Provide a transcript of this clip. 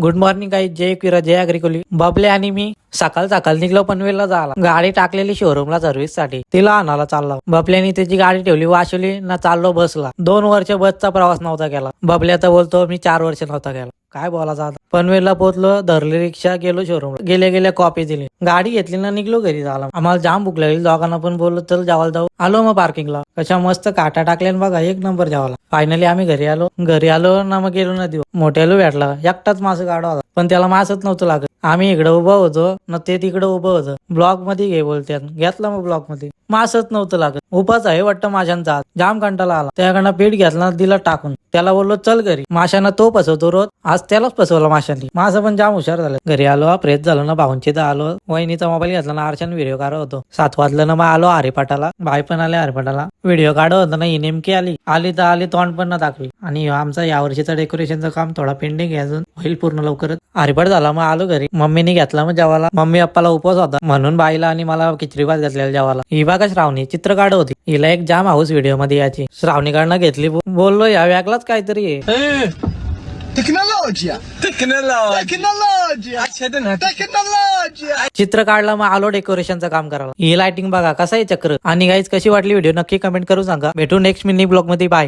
Good morning guys, जय किरा जय अग्रिकोली. बबले आणि मी सकाळ सकाळ निघलो पनवेलला जायला. गाडी टाकलेली शोरूमला सर्व्हिस साठी, तिला आणायला चाललो. बबल्याने त्याची गाडी ठेवली वाशिवली ना, चाललो बसला. 2 वर्ष बसचा प्रवास नव्हता केला. बबल्या तर बोलतो मी 4 वर्ष नव्हता केला. काय बोलायचं आता. पनवेलला पोहोचलो, धरली रिक्षा, गेलो शोरूमला. गेल्या गेल्या कॉपी दिली, गाडी घेतली ना, निघलो घरी जायला. आम्हाला जाम भूक लागली, दोघांना पण बोललो चल जेवायला जाऊ. आलो मग पार्किंगला. कशा मस्त काटा टाकल्या बघा, एक नंबर जेवायला. फायनली आम्ही घरी आलो ना, मग गेलो नदीवर. मोठ्याला भेटला, एकटाच मासे काढा होता, पण त्याला मासच नव्हतं लागत. आम्ही इकडे उभं होतो ना, ते तिकडे उभं होतं. ब्लॉक मध्ये घे बोलत्यात, घेतला मग ब्लॉक मध्ये. मासच नव्हतं लागत. उपाच आहे वाटतं माशांचा आज. जाम कंटाळा आला. त्याकडनं पीठ घेतला, दिला टाकून. त्याला बोललो चल घरी. माशांना तो फसवतो रोज, आज त्यालाच फसवला माशांनी. मासं पण जाम हुशार झालं. घरी आलो, फ्रेश झालो ना, भाऊंची तर आलो. वहिनीचा मोबाईल घेतला ना, आरशान व्हिडिओ काढत होतो. 7 वाजलं ना, मग आलो हरिपाठाला. भाई पण आले हरिपाठाला. व्हिडिओ काढत होता ना, ही नेमकी आली तर आली, तोंड पण ना दाखवी. आणि आमचा यावर्षीचा डेकोरेशनचं काम थोडा पेंडिंग आहे, अजून होईल पूर्ण लवकरच. हरिपाठ झाला मग आलो घरी. मम्मीने घेतला मग जेवायला. मम्मी पप्पाला उपवास होता म्हणून बाईला आणि मला खिचडी भात घातलेला जेवायला. ही बघा श्रावणी चित्र काढत होती. हिला एक जाम हाऊस व्हिडिओ मध्ये याची. श्रावणीकडनं घेतली. बोललो या वेगळाच काहीतरी आहे. चित्र काढलं मग आलो डेकोरेशनचं काम करायला. ही लाइटिंग बघा कसं आहे चक्र. आणि गाईज कशी वाटली व्हिडिओ नक्की कमेंट करून सांगा. भेटू नेक्स्ट मिनी ब्लॉग मध्ये. बाय.